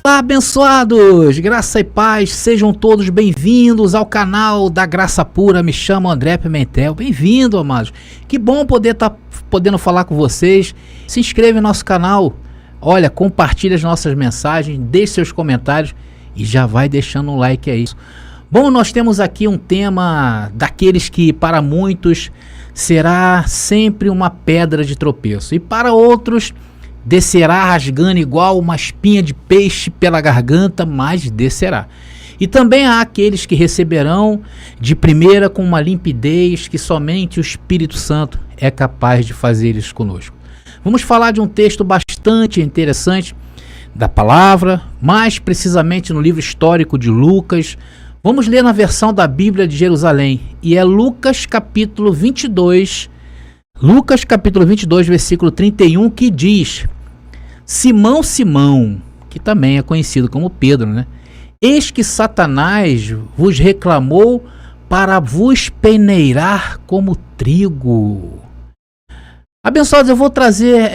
Olá, abençoados, graça e paz, sejam todos bem-vindos ao canal da Graça Pura. Me chamo André Pimentel, bem-vindo, amados. Que bom poder estar podendo falar com vocês. Se inscreve no nosso canal, olha, compartilha as nossas mensagens, deixe seus comentários e já vai deixando um like aí. Bom, nós temos aqui um tema daqueles que para muitos será sempre uma pedra de tropeço e para outros descerá rasgando igual uma espinha de peixe pela garganta, mas descerá. E também há aqueles que receberão de primeira com uma limpidez que somente o Espírito Santo é capaz de fazer isso conosco. Vamos falar de um texto bastante interessante da palavra, mais precisamente no livro histórico de Lucas. Vamos ler na versão da Bíblia de Jerusalém, e é Lucas capítulo 22, versículo 31, que diz: Simão, Simão, que também é conhecido como Pedro, né? Eis que Satanás vos reclamou para vos peneirar como trigo. Abençoados, eu vou trazer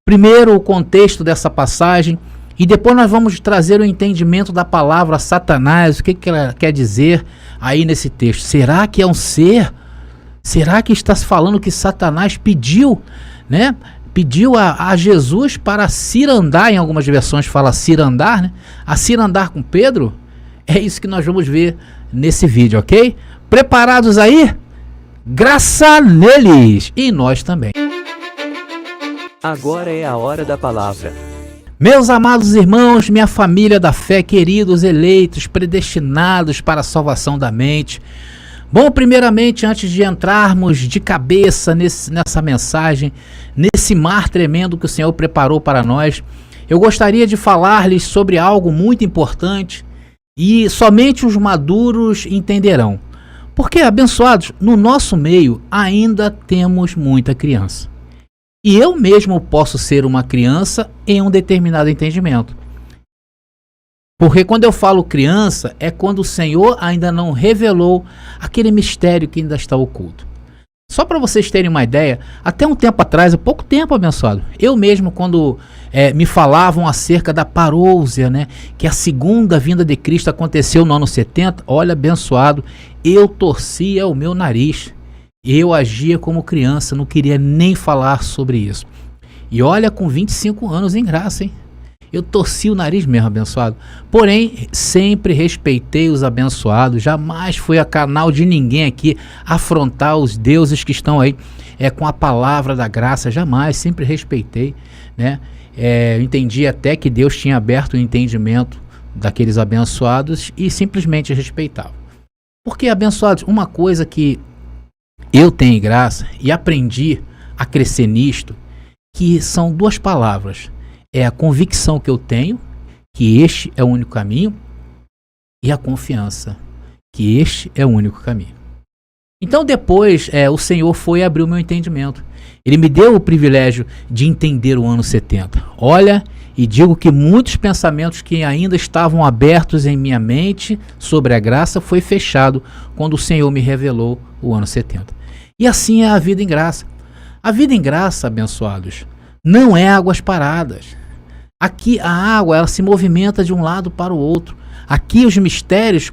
primeiro o contexto dessa passagem e depois nós vamos trazer o entendimento da palavra Satanás, o que ela quer dizer aí nesse texto. Será que é um ser? Será que está se falando que Satanás pediu, né? Pediu a Jesus para cirandar, em algumas versões fala cirandar, né? A cirandar com Pedro? É isso que nós vamos ver nesse vídeo, ok? Preparados aí? Graça neles! E nós também. Agora é a hora da palavra. Meus amados irmãos, minha família da fé, queridos eleitos, predestinados para a salvação da mente. Bom, primeiramente, antes de entrarmos de cabeça nessa mensagem, nesse mar tremendo que o Senhor preparou para nós, eu gostaria de falar-lhes sobre algo muito importante e somente os maduros entenderão. Porque, abençoados, no nosso meio ainda temos muita criança. E eu mesmo posso ser uma criança em um determinado entendimento. Porque quando eu falo criança, é quando o Senhor ainda não revelou aquele mistério que ainda está oculto. Só para vocês terem uma ideia, até um tempo atrás, há pouco tempo, abençoado, eu mesmo quando me falavam acerca da parousia, né, que a segunda vinda de Cristo aconteceu no ano 70, olha, abençoado, eu torcia o meu nariz, eu agia como criança, não queria nem falar sobre isso. E olha, com 25 anos em graça, hein? Eu torci o nariz mesmo, abençoado. Porém, sempre respeitei os abençoados. Jamais foi a canal de ninguém aqui afrontar os deuses que estão aí com a palavra da graça. Jamais, sempre respeitei, né? Entendi até que Deus tinha aberto o entendimento daqueles abençoados e simplesmente respeitava. Porque, abençoados, uma coisa que eu tenho graça e aprendi a crescer nisto, que são duas palavras. É a convicção que eu tenho, que este é o único caminho, e a confiança, que este é o único caminho. Então depois o Senhor foi abrir o meu entendimento. Ele me deu o privilégio de entender o ano 70. Olha, e digo que muitos pensamentos que ainda estavam abertos em minha mente sobre a graça foi fechado quando o Senhor me revelou o ano 70. E assim é a vida em graça. A vida em graça, abençoados, não é águas paradas. Aqui a água ela se movimenta de um lado para o outro. Aqui os mistérios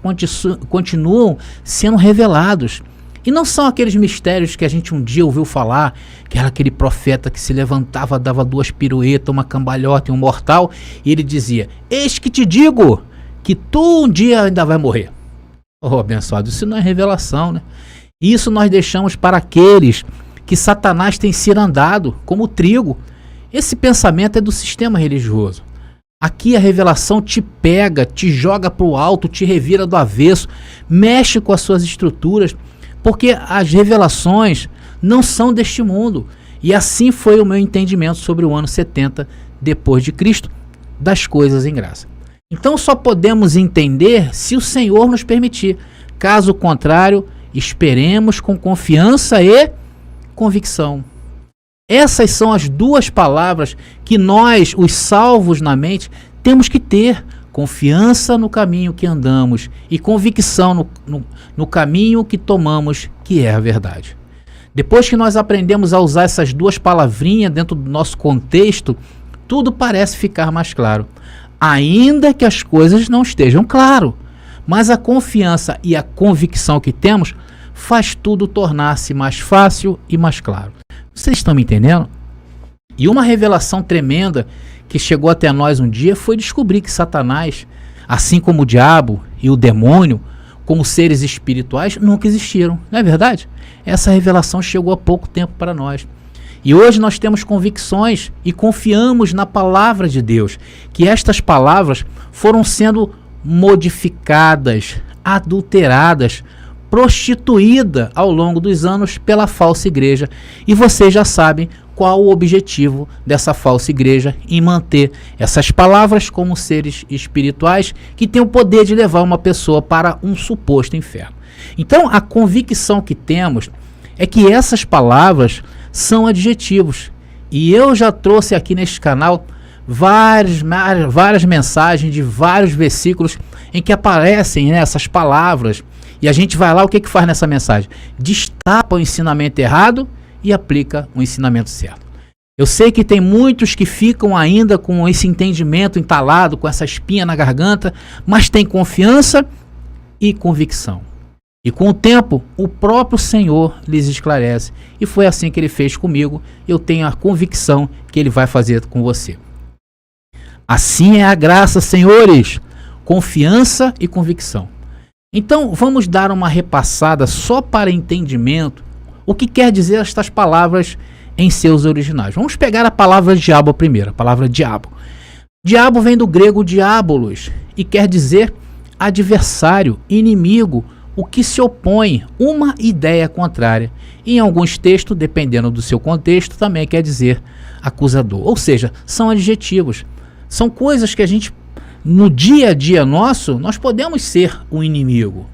continuam sendo revelados. E não são aqueles mistérios que a gente um dia ouviu falar, que era aquele profeta que se levantava, dava duas piruetas, uma cambalhota e um mortal, e ele dizia: eis que te digo que tu um dia ainda vai morrer. Oh, abençoado, isso não é revelação, né? Isso nós deixamos para aqueles que Satanás tem cirandado, como o trigo. Esse pensamento é do sistema religioso. Aqui a revelação te pega, te joga para o alto, te revira do avesso, mexe com as suas estruturas, porque as revelações não são deste mundo. E assim foi o meu entendimento sobre o ano 70 depois de Cristo, das coisas em graça. Então só podemos entender se o Senhor nos permitir. Caso contrário, esperemos com confiança e convicção. Essas são as duas palavras que nós, os salvos na mente, temos que ter. Confiança no caminho que andamos e convicção no caminho que tomamos, que é a verdade. Depois que nós aprendemos a usar essas duas palavrinhas dentro do nosso contexto, tudo parece ficar mais claro. Ainda que as coisas não estejam claras, mas a confiança e a convicção que temos faz tudo tornar-se mais fácil e mais claro. Vocês estão me entendendo? E uma revelação tremenda que chegou até nós um dia foi descobrir que Satanás, assim como o diabo e o demônio, como seres espirituais, nunca existiram. Não é verdade? Essa revelação chegou há pouco tempo para nós. E hoje nós temos convicções e confiamos na palavra de Deus, que estas palavras foram sendo modificadas, adulteradas, prostituída ao longo dos anos pela falsa igreja. E vocês já sabem qual o objetivo dessa falsa igreja em manter essas palavras como seres espirituais que têm o poder de levar uma pessoa para um suposto inferno. Então a convicção que temos é que essas palavras são adjetivos. E eu já trouxe aqui neste canal várias mensagens de vários versículos em que aparecem, né, essas palavras. E a gente vai lá, o que faz nessa mensagem? Destapa o ensinamento errado e aplica o ensinamento certo. Eu sei que tem muitos que ficam ainda com esse entendimento entalado, com essa espinha na garganta, mas tem confiança e convicção. E com o tempo, o próprio Senhor lhes esclarece. E foi assim que ele fez comigo. Eu tenho a convicção que ele vai fazer com você. Assim é a graça, senhores. Confiança e convicção. Então, vamos dar uma repassada só para entendimento o que quer dizer estas palavras em seus originais. Vamos pegar a palavra diabo primeiro, a palavra diabo. Diabo vem do grego diabolos e quer dizer adversário, inimigo, o que se opõe, uma ideia contrária. E em alguns textos, dependendo do seu contexto, também quer dizer acusador. Ou seja, são adjetivos. São coisas que a gente, no dia a dia nosso, nós podemos ser um inimigo.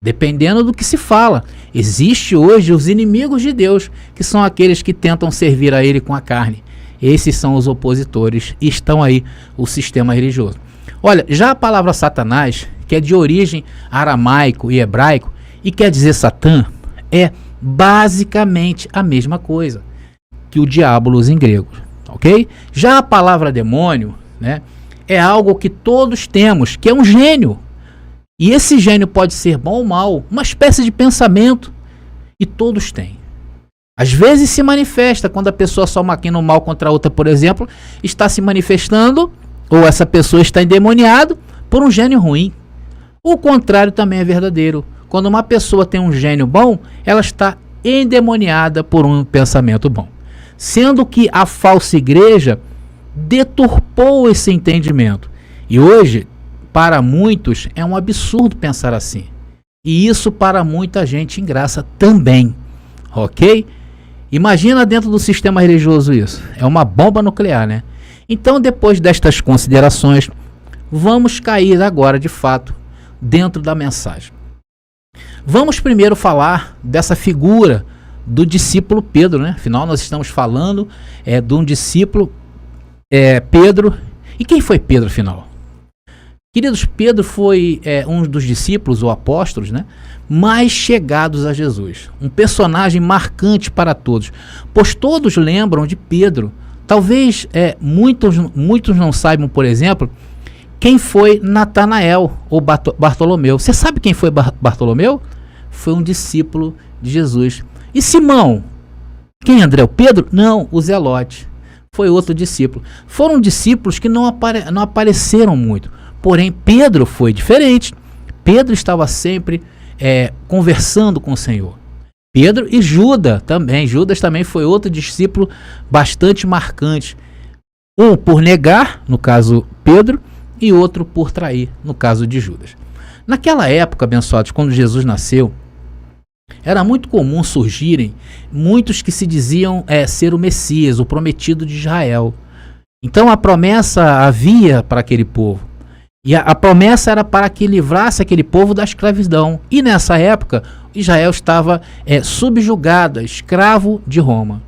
Dependendo do que se fala. Existe hoje os inimigos de Deus, que são aqueles que tentam servir a ele com a carne. Esses são os opositores e estão aí o sistema religioso. Olha, já a palavra Satanás, que é de origem aramaico e hebraico, e quer dizer Satã, é basicamente a mesma coisa que o diabolos em grego, ok? Já a palavra demônio, né, é algo que todos temos, que é um gênio. E esse gênio pode ser bom ou mal, uma espécie de pensamento, e todos têm. Às vezes se manifesta quando a pessoa só maquina o mal contra a outra, por exemplo, está se manifestando, ou essa pessoa está endemoniada por um gênio ruim. O contrário também é verdadeiro. Quando uma pessoa tem um gênio bom, ela está endemoniada por um pensamento bom. Sendo que a falsa igreja deturpou esse entendimento. E hoje, para muitos, é um absurdo pensar assim. E isso para muita gente engraça também. Ok? Imagina dentro do sistema religioso isso. É uma bomba nuclear, né? Então, depois destas considerações, vamos cair agora, de fato, dentro da mensagem. Vamos primeiro falar dessa figura do discípulo Pedro, né? Afinal, nós estamos falando de um discípulo, Pedro. E quem foi Pedro, afinal? Queridos, Pedro foi um dos discípulos, ou apóstolos, né, mais chegados a Jesus. Um personagem marcante para todos, pois todos lembram de Pedro. Talvez muitos não saibam, por exemplo, quem foi Natanael ou Bartolomeu. Você sabe quem foi Bartolomeu? Foi um discípulo de Jesus. E Simão? Quem, André? O Pedro? Não, o Zelote. Foi outro discípulo. Foram discípulos que não apareceram muito. Porém, Pedro foi diferente. Pedro estava sempre conversando com o Senhor. Pedro e Judas também. Judas também foi outro discípulo bastante marcante. Um por negar, no caso Pedro, e outro por trair, no caso de Judas. Naquela época, abençoados, quando Jesus nasceu, era muito comum surgirem muitos que se diziam ser o Messias, o prometido de Israel. Então a promessa havia para aquele povo. E a promessa era para que livrasse aquele povo da escravidão. E nessa época, Israel estava subjugado, escravo de Roma.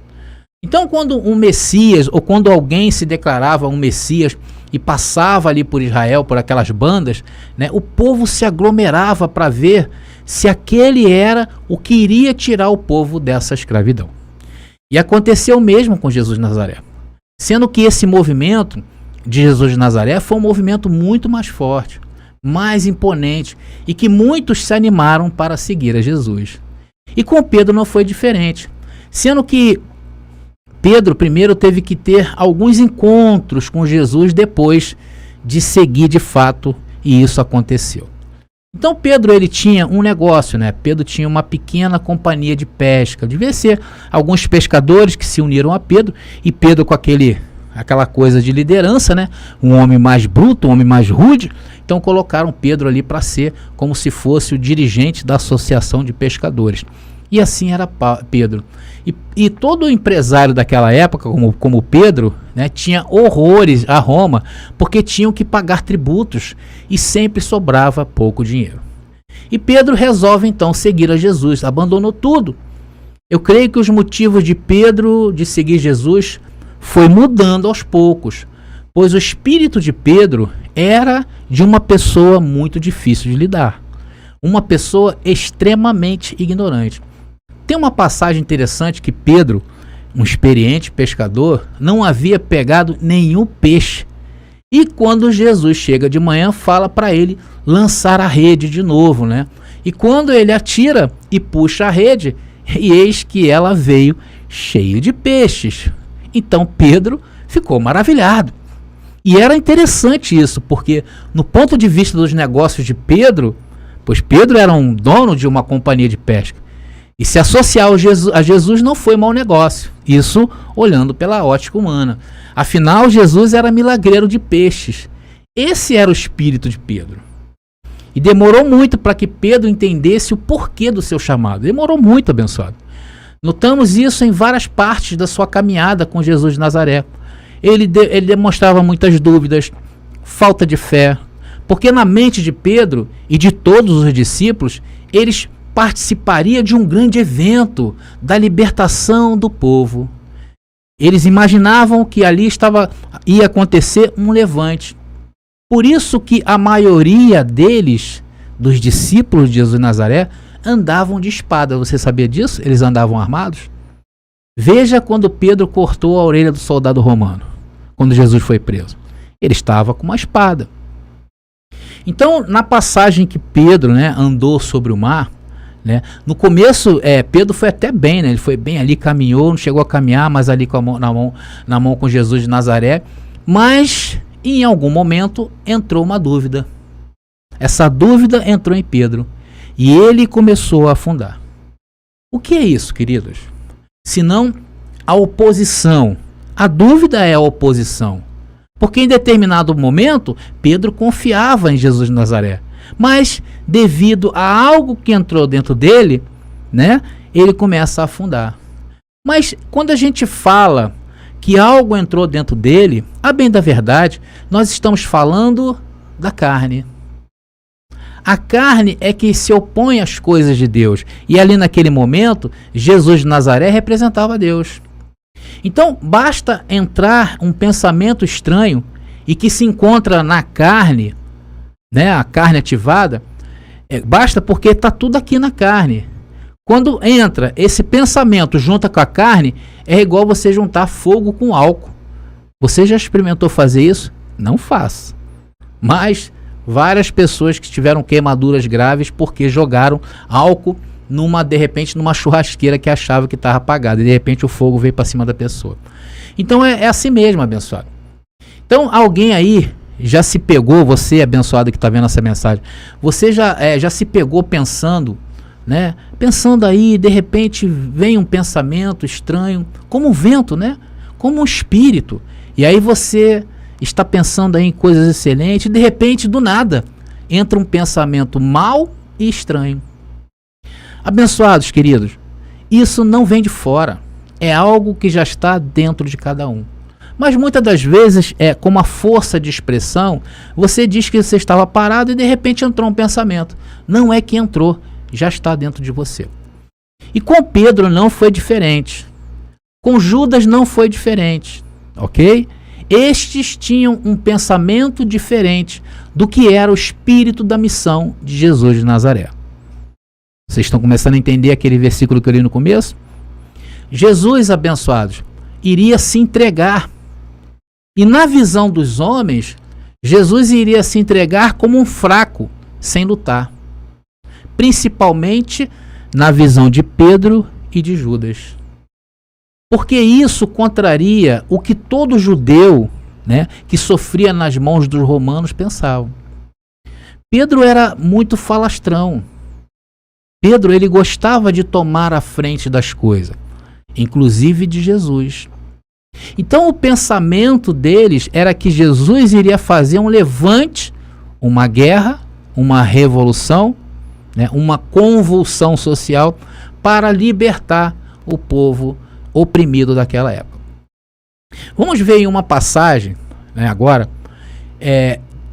Então, quando um Messias, ou quando alguém se declarava um Messias e passava ali por Israel, por aquelas bandas, né, o povo se aglomerava para ver se aquele era o que iria tirar o povo dessa escravidão. E aconteceu mesmo com Jesus de Nazaré. Sendo que esse movimento de Jesus de Nazaré foi um movimento muito mais forte, mais imponente, e que muitos se animaram para seguir a Jesus. E com Pedro não foi diferente. Sendo que Pedro primeiro teve que ter alguns encontros com Jesus depois de seguir de fato, e isso aconteceu. Então Pedro, ele tinha um negócio, né? Pedro tinha uma pequena companhia de pesca. Devia ser alguns pescadores que se uniram a Pedro, e Pedro, com aquela coisa de liderança, né? Um homem mais bruto, um homem mais rude. Então colocaram Pedro ali para ser como se fosse o dirigente da associação de pescadores. E assim era Pedro. E todo empresário daquela época, como Pedro, né, tinha horrores a Roma, porque tinham que pagar tributos e sempre sobrava pouco dinheiro. E Pedro resolve então seguir a Jesus, abandonou tudo. Eu creio que os motivos de Pedro de seguir Jesus foi mudando aos poucos, pois o espírito de Pedro era de uma pessoa muito difícil de lidar, uma pessoa extremamente ignorante. Tem uma passagem interessante que Pedro, um experiente pescador, não havia pegado nenhum peixe. E quando Jesus chega de manhã, fala para ele lançar a rede de novo, né? E quando ele atira e puxa a rede, e eis que ela veio cheia de peixes. Então Pedro ficou maravilhado. E era interessante isso, porque no ponto de vista dos negócios de Pedro, pois Pedro era um dono de uma companhia de pesca, e se associar a Jesus não foi mau negócio. Isso olhando pela ótica humana. Afinal, Jesus era milagreiro de peixes. Esse era o espírito de Pedro. E demorou muito para que Pedro entendesse o porquê do seu chamado. Demorou muito, abençoado. Notamos isso em várias partes da sua caminhada com Jesus de Nazaré. Ele demonstrava muitas dúvidas, falta de fé, porque na mente de Pedro e de todos os discípulos, eles participaria de um grande evento da libertação do povo. Eles imaginavam que ali ia acontecer um levante. Por isso que a maioria deles, dos discípulos de Jesus de Nazaré, andavam de espada. Você sabia disso? Eles andavam armados? Veja quando Pedro cortou a orelha do soldado romano, quando Jesus foi preso. Ele estava com uma espada. Então, na passagem que Pedro, né, andou sobre o mar, né? No começo, Pedro foi até bem, né? Ele foi bem ali, caminhou, não chegou a caminhar, mas ali com a mão, na mão com Jesus de Nazaré. Mas, em algum momento, entrou uma dúvida. Essa dúvida entrou em Pedro e ele começou a afundar. O que é isso, queridos? Senão a oposição. A dúvida é a oposição. Porque em determinado momento, Pedro confiava em Jesus de Nazaré. Mas, devido a algo que entrou dentro dele, né, ele começa a afundar. Mas, quando a gente fala que algo entrou dentro dele, a bem da verdade, nós estamos falando da carne. A carne é que se opõe às coisas de Deus. E ali naquele momento, Jesus de Nazaré representava Deus. Então, basta entrar um pensamento estranho e que se encontra na carne, né, a carne ativada, basta porque está tudo aqui na carne. Quando entra esse pensamento junto com a carne, é igual você juntar fogo com álcool. Você já experimentou fazer isso? Não faça. Mas várias pessoas que tiveram queimaduras graves porque jogaram álcool de repente numa churrasqueira que achava que estava apagada e de repente o fogo veio para cima da pessoa. Então é assim mesmo, abençoado. Então alguém aí já se pegou, você abençoado que está vendo essa mensagem, você já se pegou pensando, né? Pensando aí, de repente vem um pensamento estranho, como um vento, né? Como um espírito. E aí você está pensando aí em coisas excelentes, e de repente, do nada, entra um pensamento mau e estranho. Abençoados, queridos, isso não vem de fora, é algo que já está dentro de cada um. Mas muitas das vezes, como a força de expressão, você diz que você estava parado e de repente entrou um pensamento. Não é que entrou, já está dentro de você. E com Pedro não foi diferente. Com Judas não foi diferente, ok? Estes tinham um pensamento diferente do que era o espírito da missão de Jesus de Nazaré. Vocês estão começando a entender aquele versículo que eu li no começo? Jesus, abençoados, iria se entregar. E na visão dos homens, Jesus iria se entregar como um fraco, sem lutar. Principalmente na visão de Pedro e de Judas. Porque isso contraria o que todo judeu, né, que sofria nas mãos dos romanos pensava. Pedro era muito falastrão. Pedro, ele gostava de tomar a frente das coisas, inclusive de Jesus. Então o pensamento deles era que Jesus iria fazer um levante, uma guerra, uma revolução, né, uma convulsão social para libertar o povo oprimido daquela época. Vamos ver em uma passagem, né, agora,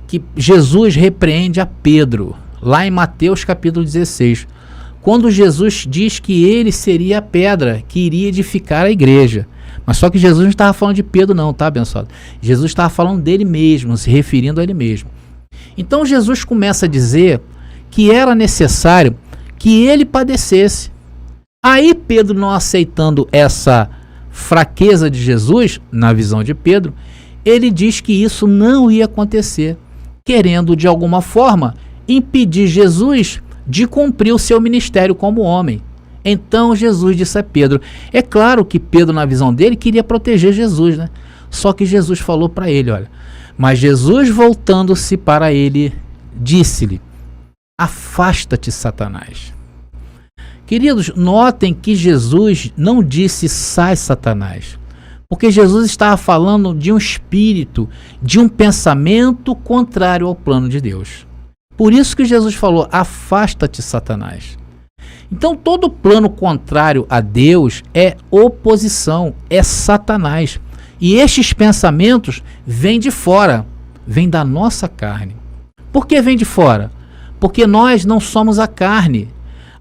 que Jesus repreende a Pedro, lá em Mateus capítulo 16, quando Jesus diz que ele seria a pedra que iria edificar a igreja. Mas só que Jesus não estava falando de Pedro não, tá, abençoado? Jesus estava falando dele mesmo, se referindo a ele mesmo. Então Jesus começa a dizer que era necessário que ele padecesse. Aí Pedro, não aceitando essa fraqueza de Jesus, na visão de Pedro, ele diz que isso não ia acontecer, querendo de alguma forma impedir Jesus de cumprir o seu ministério como homem. Então Jesus disse a Pedro, é claro que Pedro, na visão dele, queria proteger Jesus, né? Só que Jesus falou para ele, olha, mas Jesus, voltando-se para ele, disse-lhe, afasta-te, Satanás. Queridos, notem que Jesus não disse sai, Satanás, porque Jesus estava falando de um espírito, de um pensamento contrário ao plano de Deus. Por isso que Jesus falou, afasta-te, Satanás. Então todo plano contrário a Deus é oposição, é Satanás. E estes pensamentos vêm de fora, vêm da nossa carne. Por que vem de fora? Porque nós não somos a carne.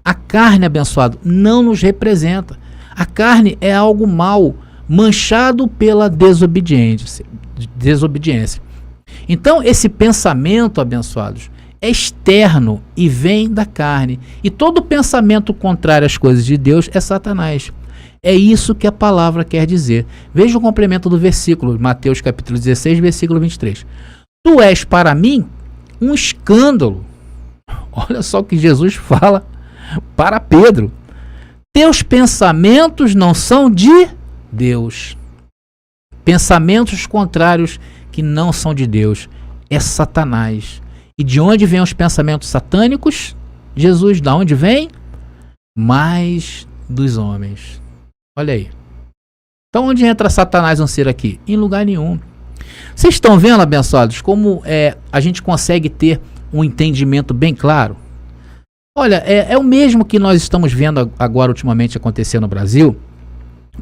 A carne, abençoado, não nos representa. A carne é algo mau, manchado pela desobediência. Então esse pensamento, abençoados, é externo e vem da carne. E todo pensamento contrário às coisas de Deus é Satanás. É isso que a palavra quer dizer. Veja o complemento do versículo, Mateus capítulo 16, versículo 23. Tu és para mim um escândalo. Olha só o que Jesus fala para Pedro. Teus pensamentos não são de Deus. Pensamentos contrários que não são de Deus. É Satanás. E de onde vêm os pensamentos satânicos? Jesus, de onde vem? Mais dos homens. Olha aí. Então onde entra Satanás um ser aqui? Em lugar nenhum. Vocês estão vendo, abençoados, como a gente consegue ter um entendimento bem claro? Olha, é o mesmo que nós estamos vendo agora ultimamente acontecer no Brasil,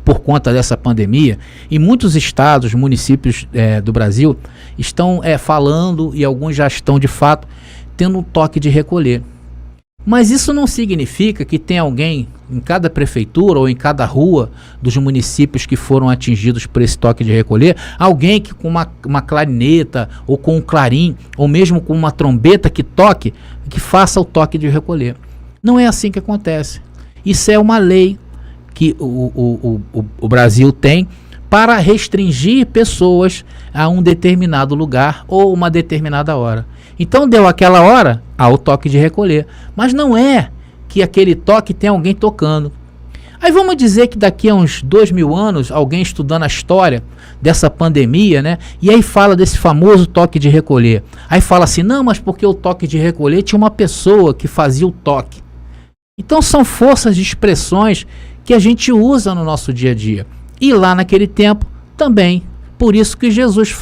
por conta dessa pandemia, e muitos estados, municípios do Brasil estão falando, e alguns já estão de fato tendo um toque de recolher. Mas isso não significa que tem alguém em cada prefeitura ou em cada rua dos municípios que foram atingidos por esse toque de recolher, alguém que com uma clarineta ou com um clarim ou mesmo com uma trombeta que toque, que faça o toque de recolher. Não é assim que acontece. Isso é uma lei que o Brasil tem para restringir pessoas a um determinado lugar ou uma determinada hora. Então deu aquela hora ao toque de recolher, mas não é que aquele toque tem alguém tocando. Aí vamos dizer que daqui a uns 2000 anos, alguém estudando a história dessa pandemia, né? E aí fala desse famoso toque de recolher. Aí fala assim, não, mas porque o toque de recolher tinha uma pessoa que fazia o toque. Então são forças de expressões que a gente usa no nosso dia a dia. E lá naquele tempo também. Por isso que Jesus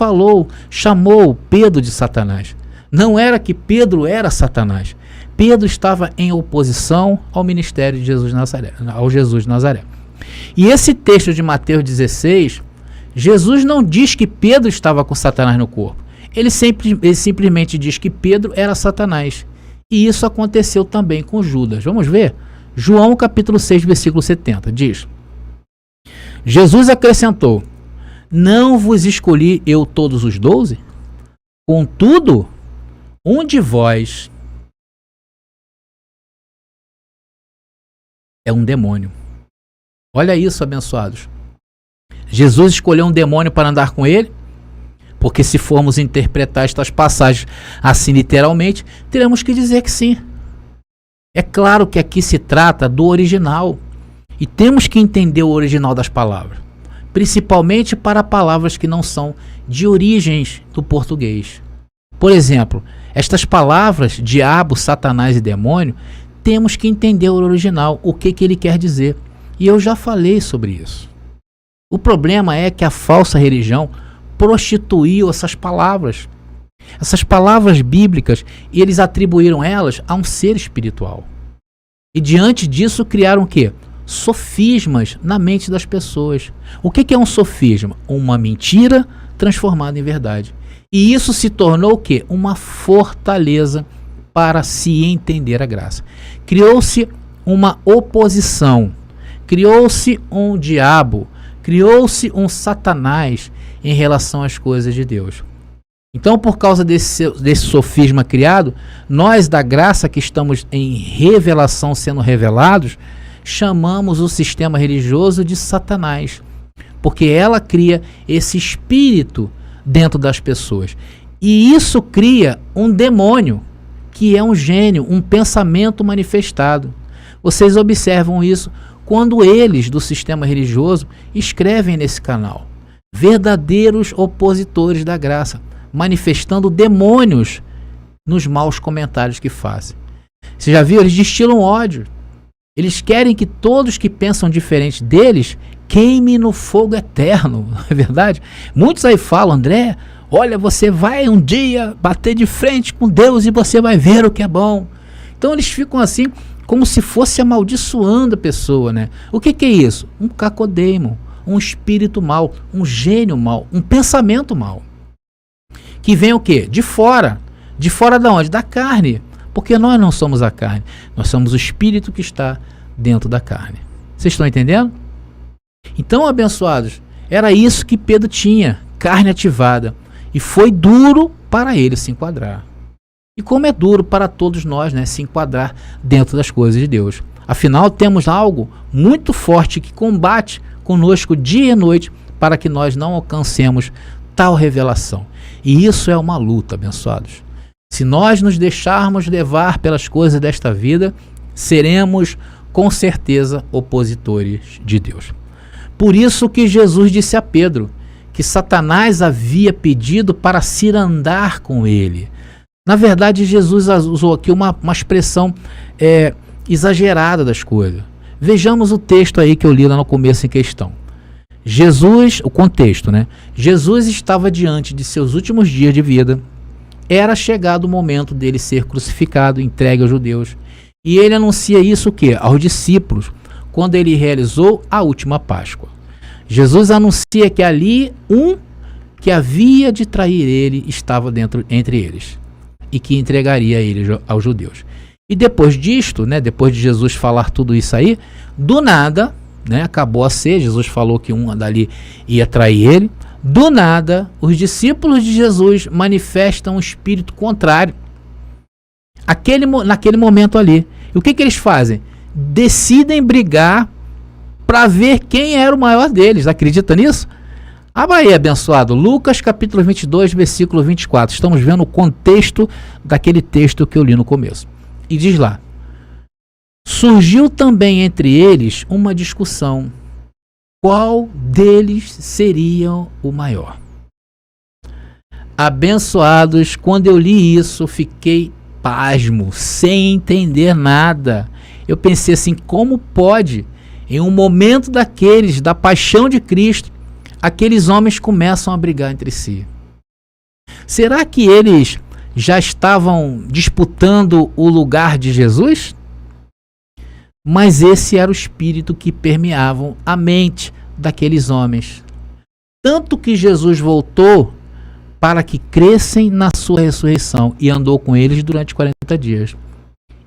chamou Pedro de Satanás. Não era que Pedro era Satanás. Pedro estava em oposição ao ministério de Jesus de Nazaré, ao Jesus de Nazaré. E esse texto de Mateus 16, Jesus não diz que Pedro estava com Satanás no corpo. Ele simplesmente diz que Pedro era Satanás. E isso aconteceu também com Judas. Vamos ver? João capítulo 6, versículo 70, diz: Jesus acrescentou: não vos escolhi eu todos os 12? Contudo, um de vós é um demônio. Olha isso, abençoados. Jesus escolheu um demônio para andar com ele, porque se formos interpretar estas passagens assim literalmente, teremos que dizer que sim. É claro que aqui se trata do original, e temos que entender o original das palavras, principalmente para palavras que não são de origens do português. Por exemplo, estas palavras, diabo, satanás e demônio, temos que entender o original, o que ele quer dizer. E eu já falei sobre isso. O problema é que a falsa religião prostituiu essas palavras. Essas palavras bíblicas, eles atribuíram elas a um ser espiritual. E diante disso criaram o quê? Sofismas na mente das pessoas. O que é um sofisma? Uma mentira transformada em verdade. E isso se tornou o quê? Uma fortaleza para se entender a graça. Criou-se uma oposição, criou-se um diabo, criou-se um satanás em relação às coisas de Deus. Então, por causa desse sofisma criado, nós da graça que estamos em revelação sendo revelados, chamamos o sistema religioso de Satanás, porque ela cria esse espírito dentro das pessoas. E isso cria um demônio, que é um gênio, um pensamento manifestado. Vocês observam isso quando eles do sistema religioso escrevem nesse canal. Verdadeiros opositores da graça, manifestando demônios nos maus comentários que fazem. Você já viu? Eles destilam ódio. Eles querem que todos que pensam diferente deles queimem no fogo eterno, não é verdade? Muitos aí falam: André, olha, você vai um dia bater de frente com Deus e você vai ver o que é bom. Então eles ficam assim, como se fosse amaldiçoando a pessoa, né? O que é isso? Um cacodeimon, um espírito mau, um gênio mau, um pensamento mau. Que vem o quê? De fora. De fora da onde? Da carne. Porque nós não somos a carne. Nós somos o espírito que está dentro da carne. Vocês estão entendendo? Então, abençoados, era isso que Pedro tinha, carne ativada. E foi duro para ele se enquadrar. E como é duro para todos nós, né, se enquadrar dentro das coisas de Deus. Afinal, temos algo muito forte que combate conosco dia e noite para que nós não alcancemos tal revelação. E isso é uma luta, abençoados. Se nós nos deixarmos levar pelas coisas desta vida, seremos com certeza opositores de Deus. Por isso que Jesus disse a Pedro que Satanás havia pedido para se andar com ele. Na verdade, Jesus usou aqui uma expressão exagerada das coisas. Vejamos o texto aí que eu li lá no começo em questão. Jesus, o contexto, né? Jesus estava diante de seus últimos dias de vida. Era chegado o momento dele ser crucificado, entregue aos judeus. E ele anuncia isso o quê? Aos discípulos, quando ele realizou a última Páscoa. Jesus anuncia que ali um que havia de trair ele estava entre eles e que entregaria ele aos judeus. E depois disto, né, depois de Jesus falar tudo isso aí, do nada, né, acabou a ceia, Jesus falou que um dali ia trair ele. Do nada, os discípulos de Jesus manifestam um espírito contrário naquele momento ali. E o que eles fazem? Decidem brigar para ver quem era o maior deles. Acredita nisso? Abra aí, abençoado, Lucas capítulo 22, versículo 24. Estamos vendo o contexto daquele texto que eu li no começo. E diz lá: surgiu também entre eles uma discussão. Qual deles seria o maior? Abençoados, quando eu li isso, fiquei pasmo, sem entender nada. Eu pensei assim: como pode, em um momento daqueles, da paixão de Cristo, aqueles homens começam a brigar entre si? Será que eles já estavam disputando o lugar de Jesus? Mas esse era o espírito que permeava a mente daqueles homens. Tanto que Jesus voltou para que crescem na sua ressurreição e andou com eles durante 40 dias.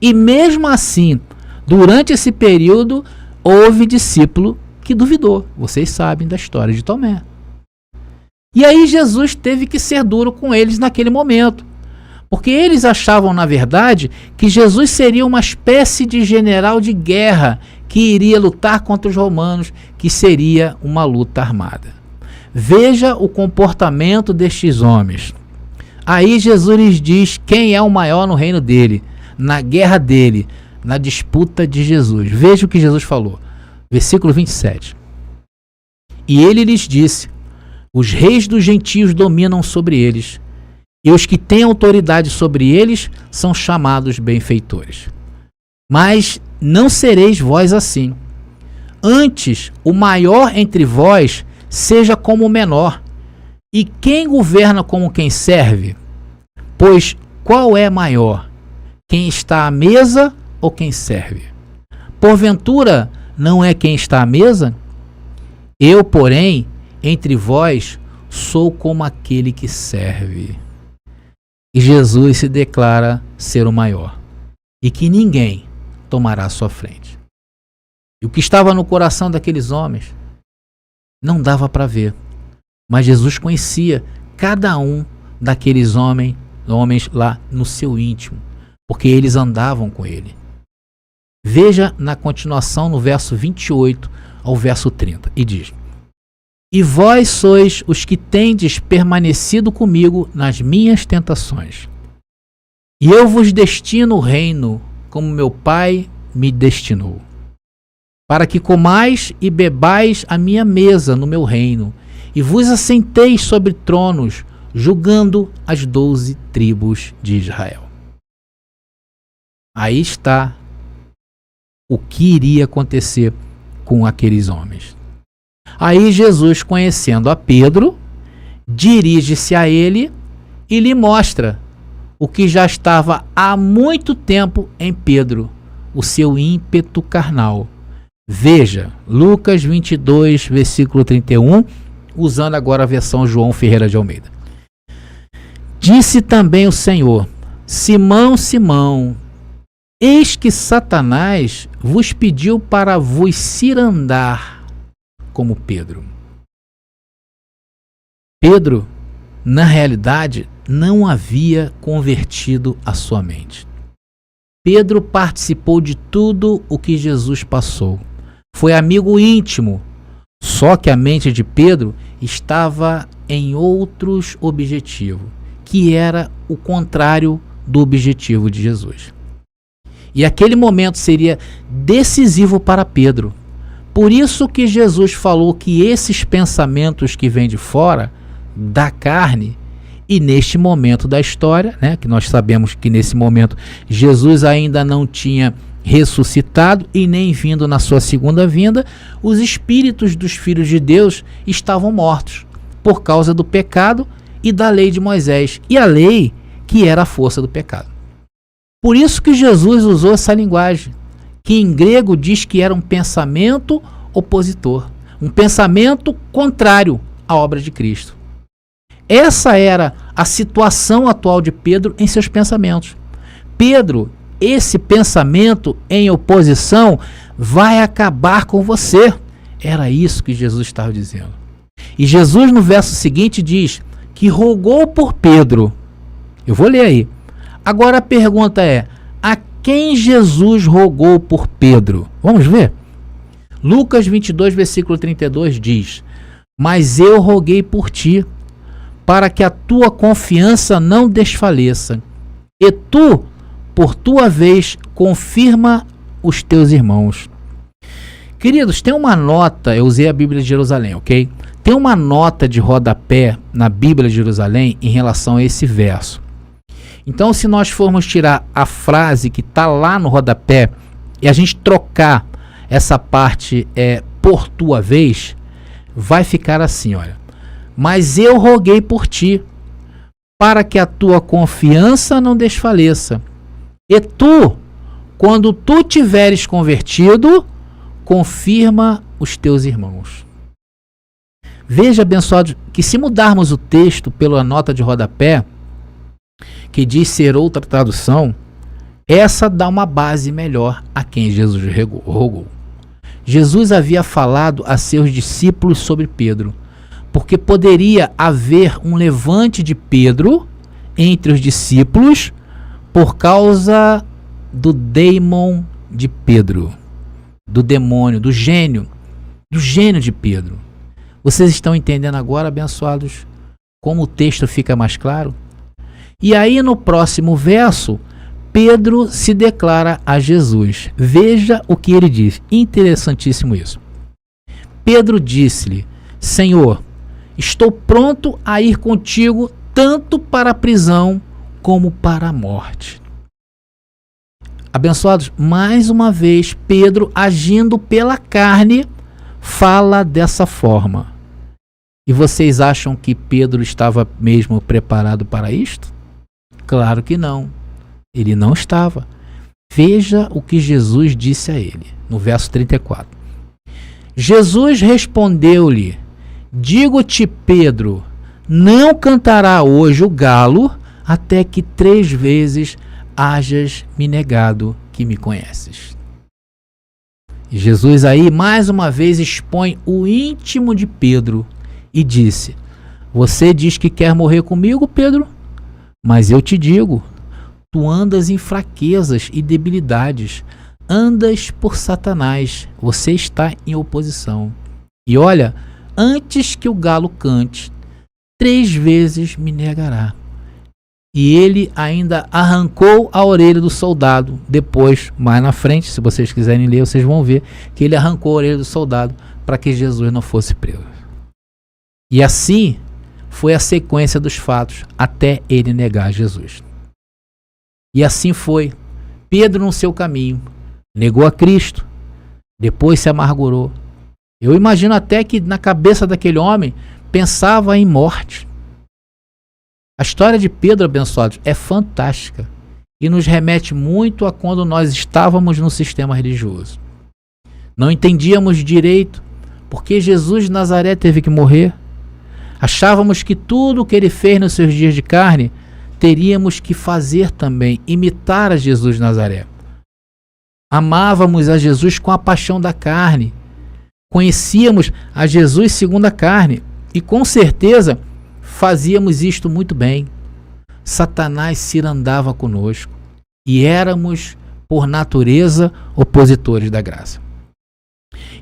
E mesmo assim, durante esse período, houve discípulo que duvidou. Vocês sabem da história de Tomé. E aí Jesus teve que ser duro com eles naquele momento. Porque eles achavam, na verdade, que Jesus seria uma espécie de general de guerra que iria lutar contra os romanos, que seria uma luta armada. Veja o comportamento destes homens. Aí Jesus lhes diz quem é o maior no reino dele, na guerra dele, na disputa de Jesus. Veja o que Jesus falou. Versículo 27. E ele lhes disse: os reis dos gentios dominam sobre eles, e os que têm autoridade sobre eles são chamados benfeitores. Mas não sereis vós assim. Antes, o maior entre vós seja como o menor, e quem governa como quem serve? Pois qual é maior, quem está à mesa ou quem serve? Porventura, não é quem está à mesa? Eu, porém, entre vós, sou como aquele que serve. E Jesus se declara ser o maior, e que ninguém tomará a sua frente. E o que estava no coração daqueles homens não dava para ver, mas Jesus conhecia cada um daqueles homens lá no seu íntimo, porque eles andavam com ele. Veja na continuação no verso 28 ao verso 30, e diz: e vós sois os que tendes permanecido comigo nas minhas tentações. E eu vos destino o reino, como meu Pai me destinou, para que comais e bebais a minha mesa no meu reino, e vos assenteis sobre tronos, julgando as 12 tribos de Israel. Aí está o que iria acontecer com aqueles homens. Aí Jesus, conhecendo a Pedro, dirige-se a ele e lhe mostra o que já estava há muito tempo em Pedro, o seu ímpeto carnal. Veja, Lucas 22, versículo 31, usando agora a versão João Ferreira de Almeida. Disse também o Senhor: Simão, Simão, eis que Satanás vos pediu para vos cirandar como Pedro. Pedro, na realidade, não havia convertido a sua mente. Pedro participou de tudo o que Jesus passou. Foi amigo íntimo. Só que a mente de Pedro estava em outros objetivos, que era o contrário do objetivo de Jesus. E aquele momento seria decisivo para Pedro. Por isso que Jesus falou que esses pensamentos que vêm de fora, da carne, e neste momento da história, né, que nós sabemos que nesse momento Jesus ainda não tinha ressuscitado e nem vindo na sua segunda vinda, os espíritos dos filhos de Deus estavam mortos por causa do pecado e da lei de Moisés, e a lei que era a força do pecado. Por isso que Jesus usou essa linguagem, que em grego diz que era um pensamento opositor, um pensamento contrário à obra de Cristo. Essa era a situação atual de Pedro em seus pensamentos. Pedro, esse pensamento em oposição vai acabar com você. Era isso que Jesus estava dizendo. E Jesus no verso seguinte diz que rogou por Pedro. Eu vou ler aí. Agora a pergunta é: a quem Jesus rogou por Pedro? Vamos ver? Lucas 22, versículo 32 diz: mas eu roguei por ti, para que a tua confiança não desfaleça, e tu, por tua vez, confirma os teus irmãos. Queridos, tem uma nota, eu usei a Bíblia de Jerusalém, ok? Tem uma nota de rodapé na Bíblia de Jerusalém em relação a esse verso. Então, se nós formos tirar a frase que está lá no rodapé e a gente trocar essa parte por tua vez, vai ficar assim, olha. Mas eu roguei por ti, para que a tua confiança não desfaleça. E tu, quando tu tiveres convertido, confirma os teus irmãos. Veja, abençoados, que se mudarmos o texto pela nota de rodapé, que diz ser outra tradução, essa dá uma base melhor a quem Jesus rogou. Jesus havia falado a seus discípulos sobre Pedro, porque poderia haver um levante de Pedro entre os discípulos por causa do daimon de Pedro, do demônio, do gênio de Pedro. Vocês estão entendendo agora, abençoados, como o texto fica mais claro? E aí no próximo verso, Pedro se declara a Jesus. Veja o que ele diz. Interessantíssimo isso. Pedro disse-lhe: Senhor, estou pronto a ir contigo tanto para a prisão como para a morte. Abençoados, mais uma vez, Pedro, agindo pela carne, fala dessa forma. E vocês acham que Pedro estava mesmo preparado para isto? Claro que não. Ele não estava. Veja o que Jesus disse a ele, no verso 34. Jesus respondeu-lhe: Digo-te, Pedro, não cantará hoje o galo até que 3 vezes hajas me negado que me conheces. E Jesus aí mais uma vez expõe o íntimo de Pedro e disse: Você diz que quer morrer comigo, Pedro? Mas eu te digo, tu andas em fraquezas e debilidades, andas por Satanás, você está em oposição. E olha, antes que o galo cante, 3 vezes me negará. E ele ainda arrancou a orelha do soldado. Depois, mais na frente, se vocês quiserem ler, vocês vão ver que ele arrancou a orelha do soldado para que Jesus não fosse preso. E assim foi a sequência dos fatos até ele negar Jesus. E assim foi. Pedro no seu caminho negou a Cristo, depois se amargurou. Eu imagino até que na cabeça daquele homem pensava em morte. A história de Pedro, abençoados, é fantástica e nos remete muito a quando nós estávamos no sistema religioso. Não entendíamos direito por que Jesus de Nazaré teve que morrer. Achávamos que tudo o que ele fez nos seus dias de carne teríamos que fazer também, imitar a Jesus de Nazaré. Amávamos a Jesus com a paixão da carne. Conhecíamos a Jesus segundo a carne e com certeza fazíamos isto muito bem. Satanás cirandava conosco e éramos, por natureza, opositores da graça.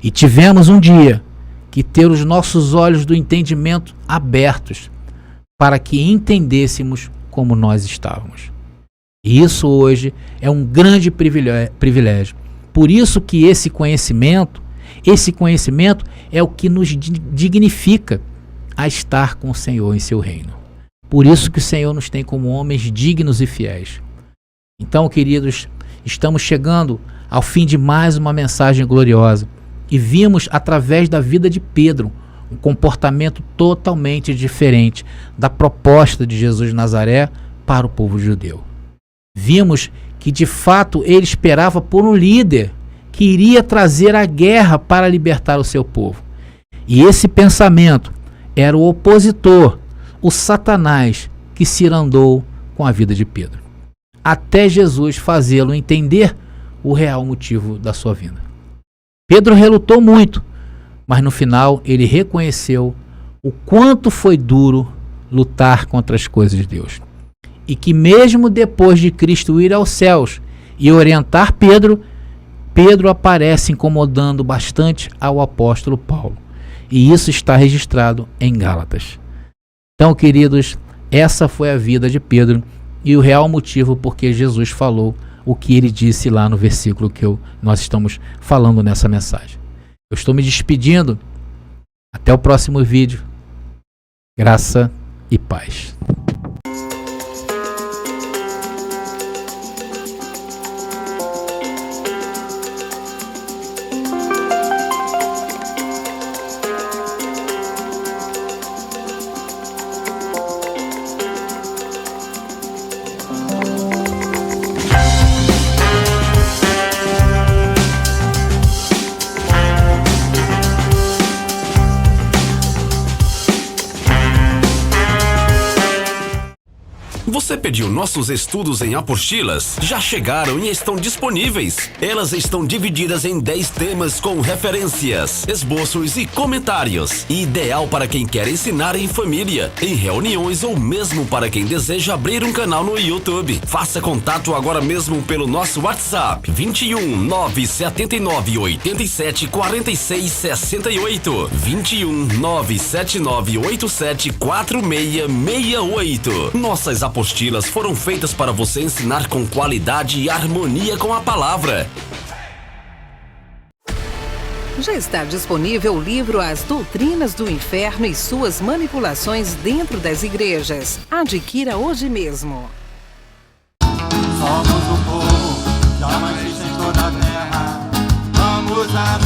E tivemos um dia que ter os nossos olhos do entendimento abertos para que entendêssemos como nós estávamos. E isso hoje é um grande privilégio. Por isso que esse conhecimento é o que nos dignifica a estar com o Senhor em seu reino. Por isso que o Senhor nos tem como homens dignos e fiéis. Então, queridos, estamos chegando ao fim de mais uma mensagem gloriosa e vimos através da vida de Pedro um comportamento totalmente diferente da proposta de Jesus de Nazaré para o povo judeu. Vimos que de fato ele esperava por um líder que iria trazer a guerra para libertar o seu povo. E esse pensamento era o opositor, o Satanás, que cirandou com a vida de Pedro, até Jesus fazê-lo entender o real motivo da sua vinda. Pedro relutou muito, mas no final ele reconheceu o quanto foi duro lutar contra as coisas de Deus. E que mesmo depois de Cristo ir aos céus e orientar Pedro, Pedro aparece incomodando bastante ao apóstolo Paulo. E isso está registrado em Gálatas. Então, queridos, essa foi a vida de Pedro e o real motivo por que Jesus falou o que ele disse lá no versículo que nós estamos falando nessa mensagem. Eu estou me despedindo. Até o próximo vídeo. Graça e paz. Você pediu nossos estudos em apostilas? Já chegaram e estão disponíveis. Elas estão divididas em 10 temas com referências, esboços e comentários. Ideal para quem quer ensinar em família, em reuniões ou mesmo para quem deseja abrir um canal no YouTube. Faça contato agora mesmo pelo nosso WhatsApp 21 979 87 46 68 21 979 87 4668. Nossas apostilas foram feitas para você ensinar com qualidade e harmonia com a palavra. Já está disponível o livro As Doutrinas do Inferno e Suas Manipulações Dentro das Igrejas. Adquira hoje mesmo. Somos o povo, jamais em toda a terra. Vamos a